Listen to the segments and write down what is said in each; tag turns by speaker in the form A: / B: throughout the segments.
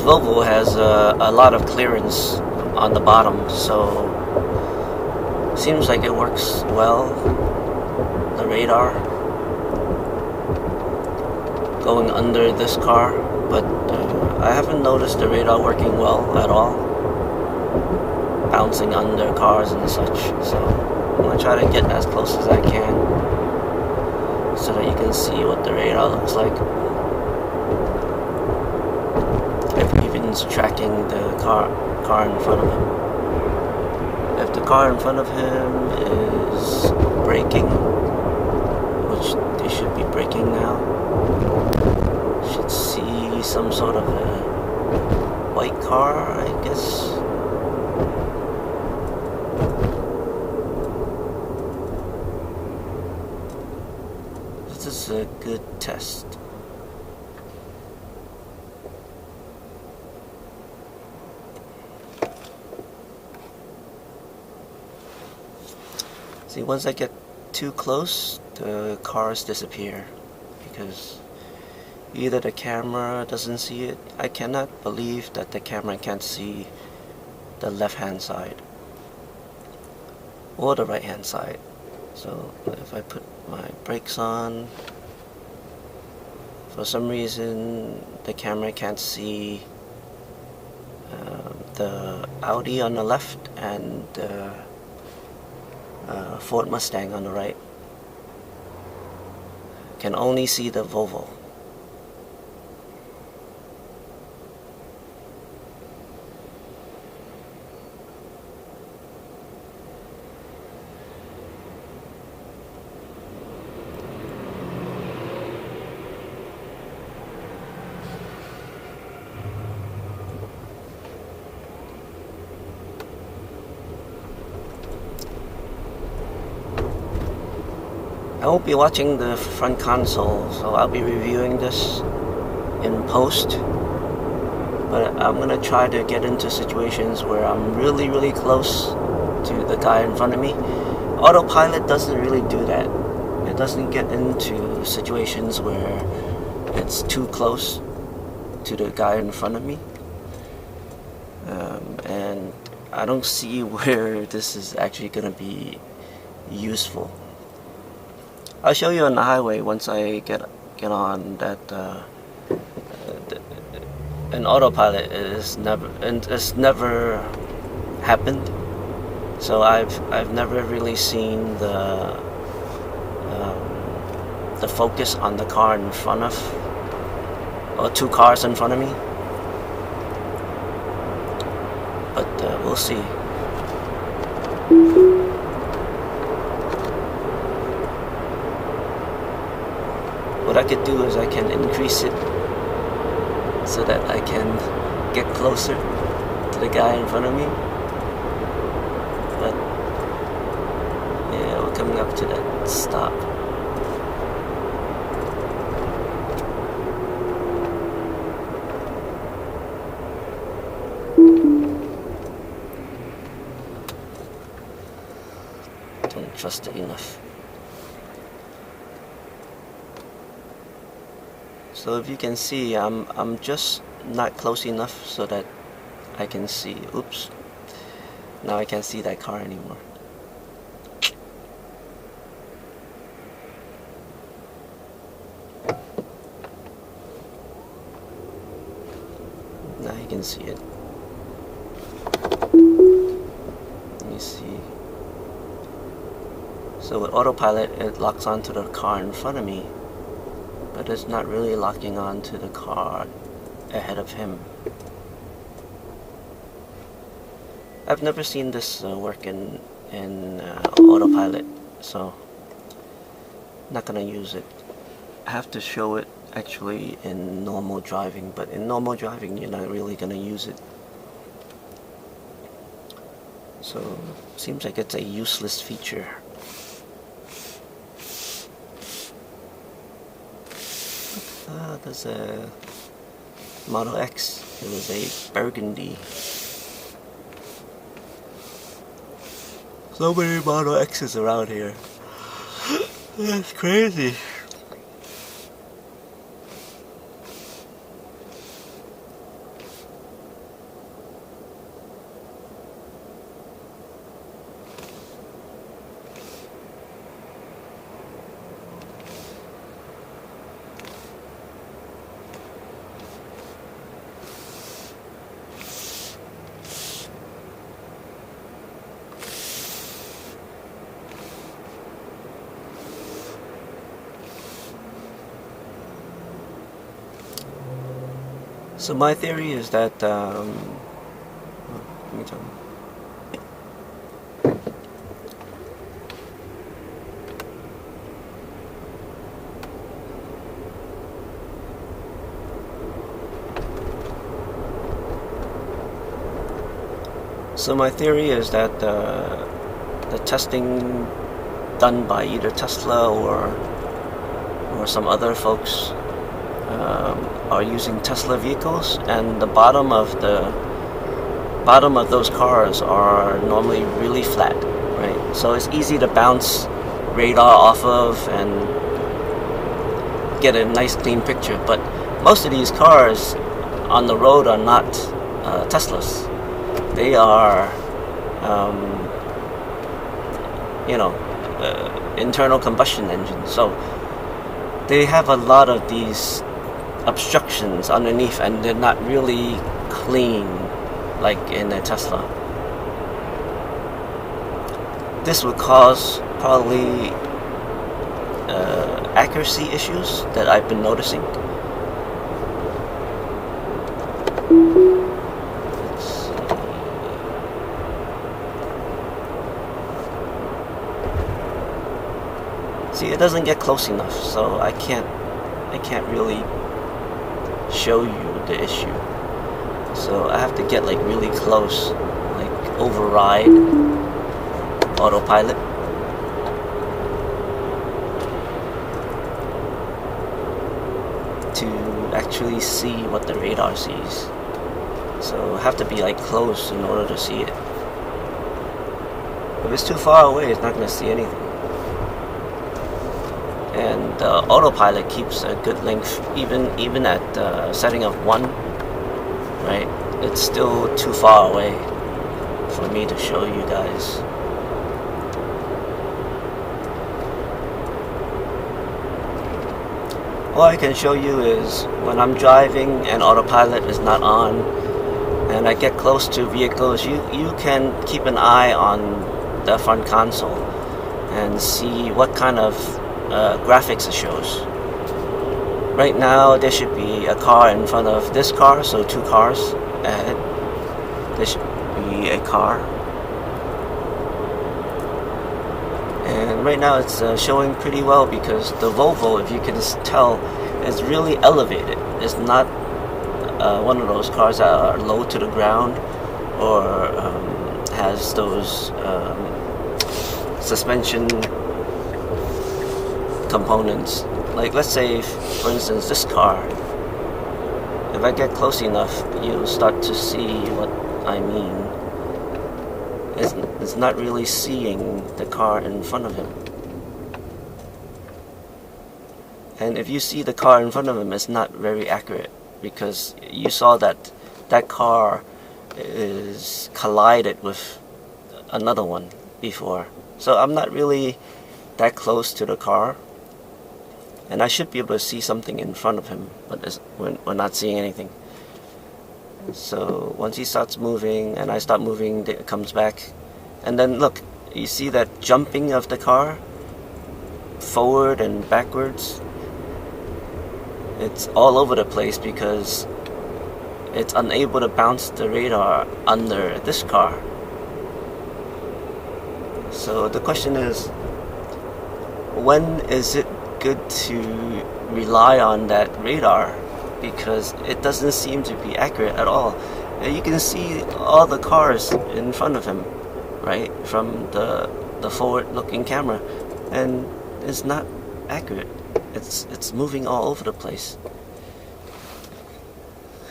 A: Volvo has a lot of clearance on the bottom, so seems like it works well. The radar going under this car, but I haven't noticed the radar working well at all, bouncing under cars and such. So I'm gonna try to get as close as I can so that you can see what the radar looks like. If it's tracking the car in front of him. If the car in front of him is braking, which they should be braking now, should see some sort of a white car, I guess. This is a good test. See, once I get too close, the cars disappear because either the camera doesn't see it. I cannot believe that the camera can't see the left-hand side or the right-hand side. So if I put my brakes on, for some reason the camera can't see the Audi on the left and the Ford Mustang on the right. Can only see the Volvo. I won't be watching the front console, so I'll be reviewing this in post. But I'm gonna try to get into situations where I'm really close to the guy in front of me. Autopilot doesn't really do that. It doesn't get into situations where it's too close to the guy in front of me. And I don't see where this is actually gonna be useful. I'll show you on the highway once I get on that an autopilot is never, and it's never happened. So I've never really seen the focus on the car in front of, or two cars in front of me. But we'll see. What I could do is I can increase it so that I can get closer to the guy in front of me. But yeah, we're coming up to that stop. Don't trust it enough. So if you can see, I'm just not close enough so that I can see. Oops. Now I can't see that car anymore. Now you can see it. Let me see. So with autopilot, it locks onto the car in front of me, but it's not really locking on to the car ahead of him. I've never seen this work in autopilot, so I'm not gonna use it. I have to show it actually in normal driving, but in normal driving you're not really gonna use it. So seems like it's a useless feature. There's a Model X. It was a burgundy. So many Model X's around here. That's crazy. So my theory is that let me tell you. So my theory is that the testing done by either Tesla or some other folks are using Tesla vehicles, and the bottom of those cars are normally really flat, right? So it's easy to bounce radar off of and get a nice clean picture. But most of these cars on the road are not Teslas. They are, internal combustion engines. So they have a lot of these obstructions underneath, and they're not really clean like in a Tesla. This would cause probably accuracy issues that I've been noticing. See, it doesn't get close enough, so I can't really show you the issue. So I have to get like really close, like override Autopilot. To actually see what the radar sees. So I have to be like close in order to see it. If it's too far away, it's not going to see anything. And Autopilot keeps a good length, even at setting of 1, right? It's still too far away for me to show you guys. All I can show you is when I'm driving and Autopilot is not on, and I get close to vehicles, you can keep an eye on the front console and see what kind of graphics it shows. Right now there should be a car in front of this car, so 2 cars ahead. There should be a car, and right now it's showing pretty well because the Volvo, if you can tell, is really elevated. It's not one of those cars that are low to the ground or has those suspension components. Like, let's say, for instance, this car. If I get close enough, you'll start to see what I mean. It's not really seeing the car in front of him. And if you see the car in front of him, it's not very accurate, because you saw that car is collided with another one before. So I'm not really that close to the car, and I should be able to see something in front of him, but we're not seeing anything. So once he starts moving and I start moving, it comes back. And then look, you see that jumping of the car forward and backwards? It's all over the place because it's unable to bounce the radar under this car. So the question is, when is it good to rely on that radar? Because it doesn't seem to be accurate at all. You can see all the cars in front of him, right, from the forward-looking camera, and it's not accurate. It's moving all over the place.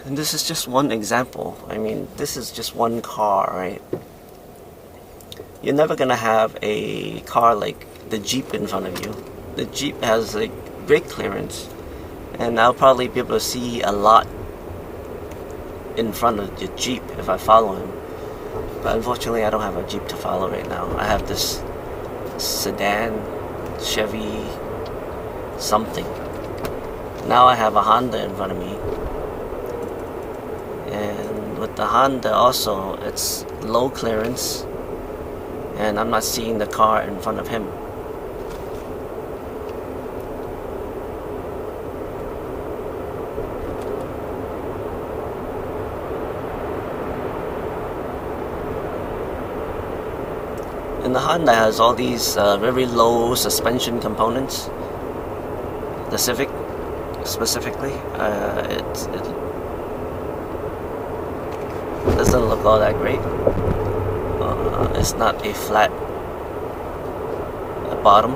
A: And this is just one example. I mean, this is just one car, right? You're never gonna have a car like the Jeep in front of you. The Jeep has like great clearance, and I'll probably be able to see a lot in front of the Jeep if I follow him. But unfortunately, I don't have a Jeep to follow right now. I have this sedan, Chevy something. Now I have a Honda in front of me. And with the Honda also, it's low clearance, and I'm not seeing the car in front of him. And the Honda has all these very low suspension components. The Civic, specifically, it doesn't look all that great. It's not a flat bottom,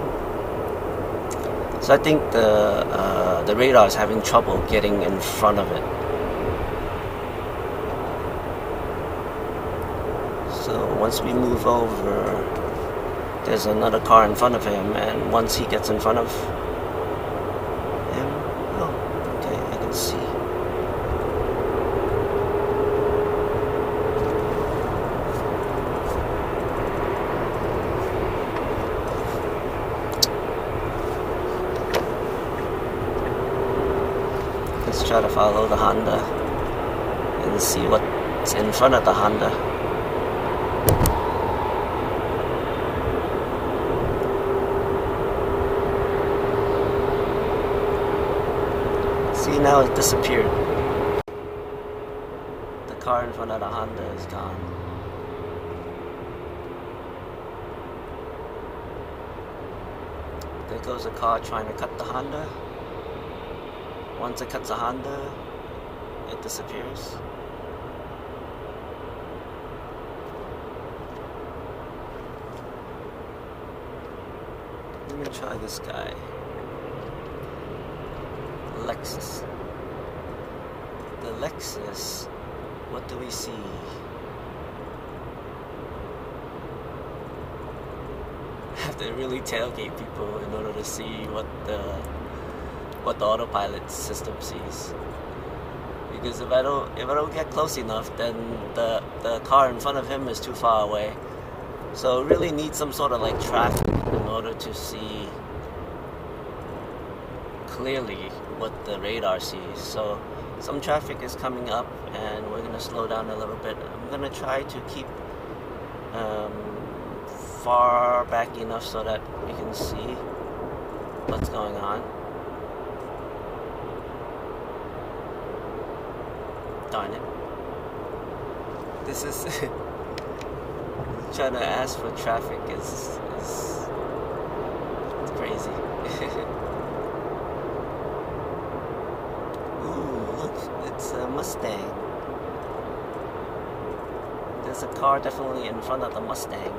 A: so I think the radar is having trouble getting in front of it. So once we move over, there's another car in front of him, and once he gets in front of him, oh, okay, I can see. Let's try to follow the Honda and see what's in front of the Honda. See, now it disappeared. The car in front of the Honda is gone. There goes a car trying to cut the Honda. Once it cuts a Honda, it disappears. Let me try this guy. Lexus. The Lexus, what do we see? I have to really tailgate people in order to see what the autopilot system sees. Because if I don't get close enough, then the car in front of him is too far away. So really need some sort of like traffic in order to see clearly what the radar sees. So some traffic is coming up, and we're gonna slow down a little bit. I'm gonna try to keep far back enough so that we can see what's going on. Darn it. This is trying to ask for traffic is it's crazy. It's a Mustang. There's a car definitely in front of the Mustang.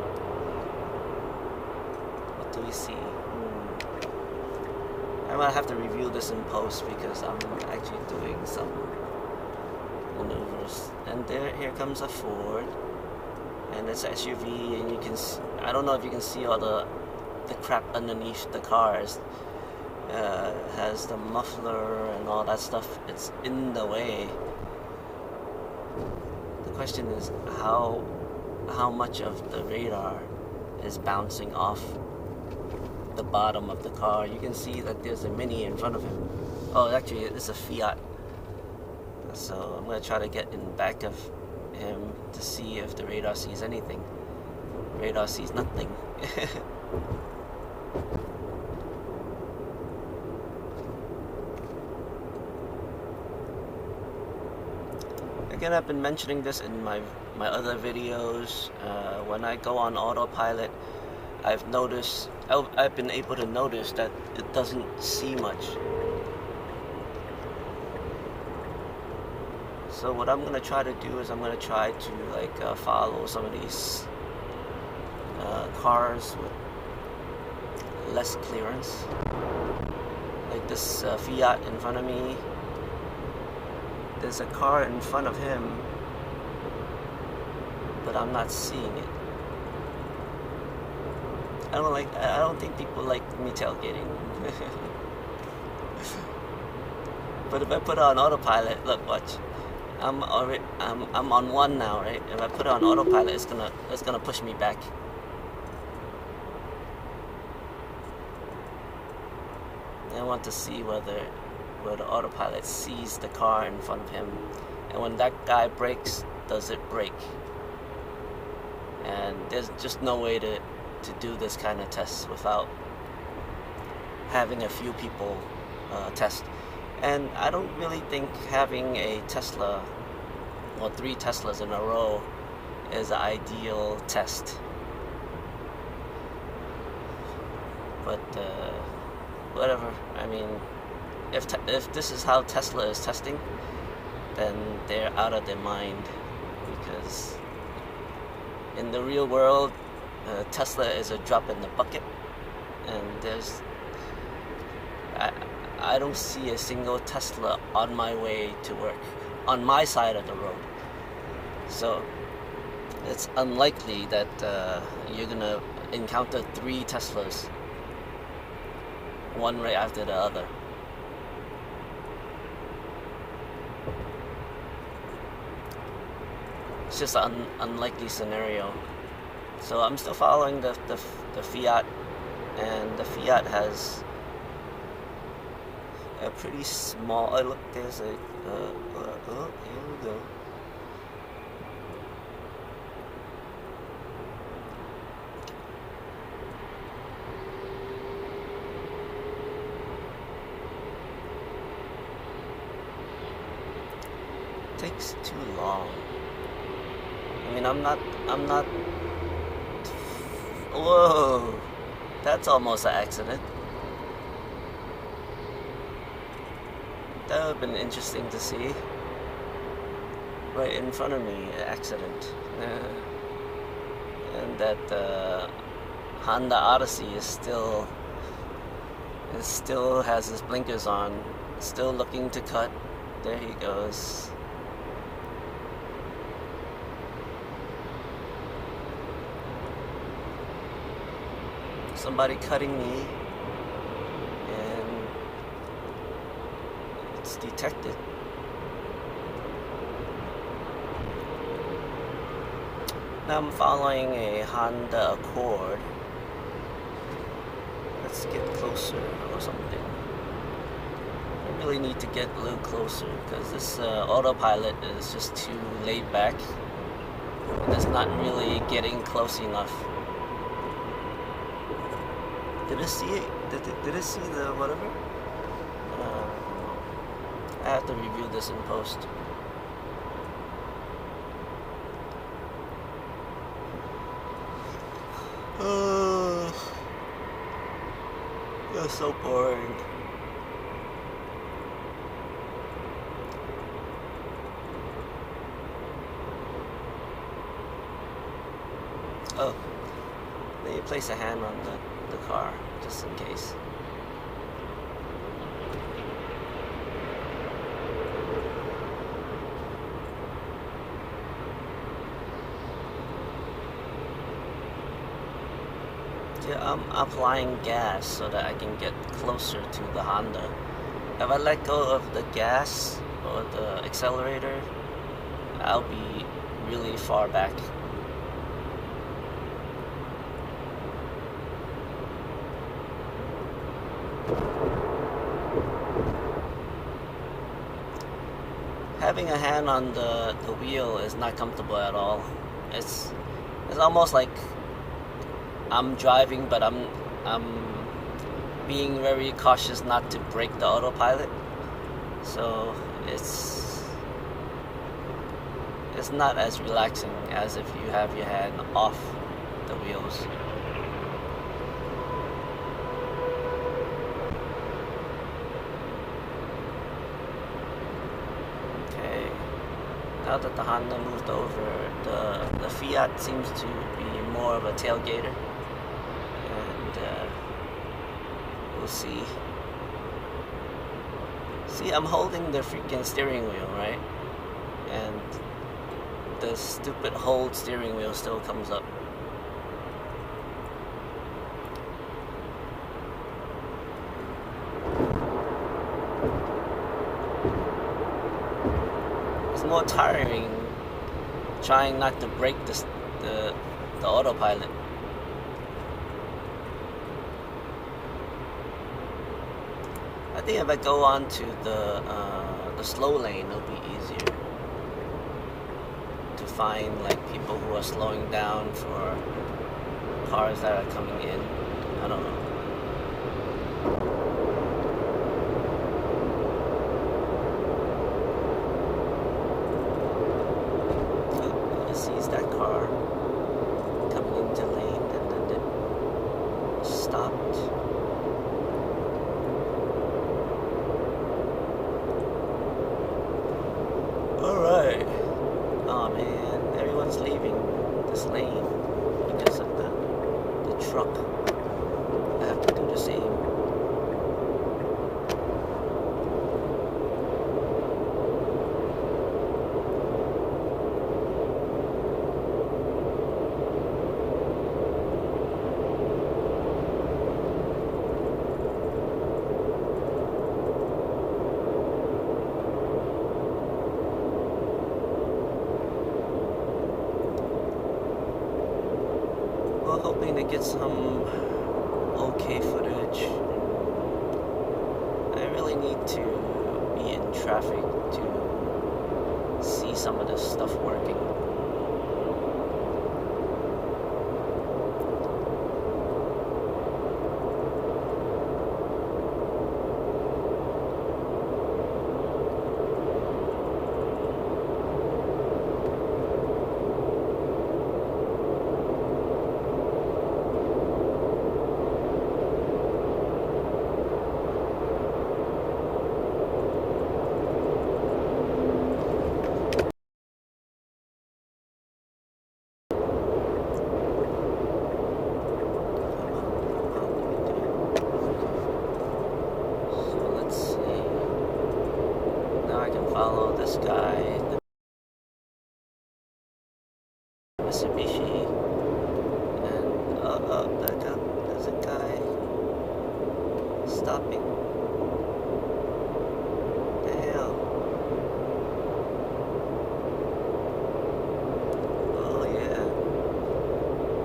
A: What do we see? I might have to review this in post because I'm actually doing some maneuvers. And here comes a Ford, and it's SUV, and you can see, I don't know if you can see all the crap underneath the cars. Has the muffler and all that stuff. It's in the way. The question is how much of the radar is bouncing off the bottom of the car. You can see that there's a Mini in front of him. Oh, actually it's a Fiat. So I'm gonna try to get in back of him to see if the radar sees anything. Radar sees nothing. Again, I've been mentioning this in my other videos. When I go on autopilot, I've been able to notice that it doesn't see much. So what I'm gonna try to do is I'm gonna try to follow some of these cars with less clearance, like this Fiat in front of me. There's a car in front of him, but I'm not seeing it. I don't think people like me tailgating. But if I put on autopilot, look, watch. I'm on one now, right? If I put on autopilot, it's gonna push me back. I want to see whether the autopilot sees the car in front of him, and when that guy brakes, does it brake? And there's just no way to do this kind of test without having a few people test. And I don't really think having a Tesla or 3 Teslas in a row is an ideal test. But whatever. I mean, if this is how Tesla is testing, then they're out of their mind, because in the real world, Tesla is a drop in the bucket, and I don't see a single Tesla on my way to work, on my side of the road. So it's unlikely that you're gonna encounter 3 Teslas, one right after the other. It's just an unlikely scenario. So I'm still following the Fiat, and the Fiat has a pretty small. Oh, look, there's a. Oh, here we go. Takes too long. I mean, I'm not. Whoa, that's almost an accident. That would have been interesting to see. Right in front of me, an accident. And that Honda Odyssey is still has his blinkers on, still looking to cut. There he goes. Somebody cutting me, and it's detected. Now I'm following a Honda Accord. Let's get closer or something. I really need to get a little closer, because this Autopilot is just too laid back, and it's not really getting close enough. Did it see it? Did it see the whatever? I have to review this in post. That's so boring. Oh, let me place a hand on the car, just in case. Yeah, I'm applying gas so that I can get closer to the Honda. If I let go of the gas or the accelerator, I'll be really far back. Having a hand on the wheel is not comfortable at all. It's almost like I'm driving, but I'm being very cautious not to break the autopilot. So it's not as relaxing as if you have your hand off the wheels. Okay, now that the Honda moved over, the Fiat seems to be more of a tailgater. We'll see. See, I'm holding the freaking steering wheel, right? And the stupid hold steering wheel still comes up. It's more tiring trying not to break the autopilot. I think if I go on to the slow lane, it'll be easier to find like people who are slowing down for cars that are coming in. I don't know. So, it sees that car coming into lane, and then it stopped. Oh man, everyone's leaving this lane because of the truck. I have to do the same. Well, hoping to get some okay footage. I really need to be in traffic to see some of this stuff working. Follow this guy, the Mitsubishi, and there's a guy stopping. The hell? Oh yeah,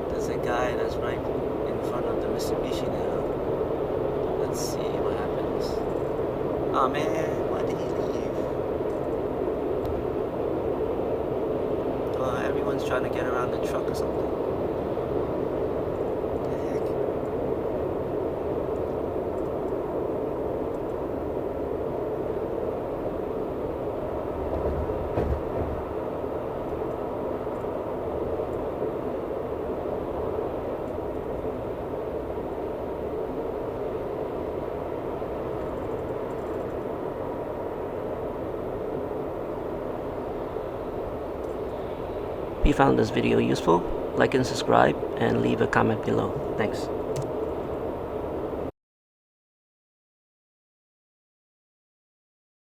A: there's a guy that's right in front of the Mitsubishi now. Let's see what happens. Oh man, why did he leave? Everyone's trying to get around the truck or something. What the heck? If you found this video useful, like and subscribe and leave a comment below. Thanks.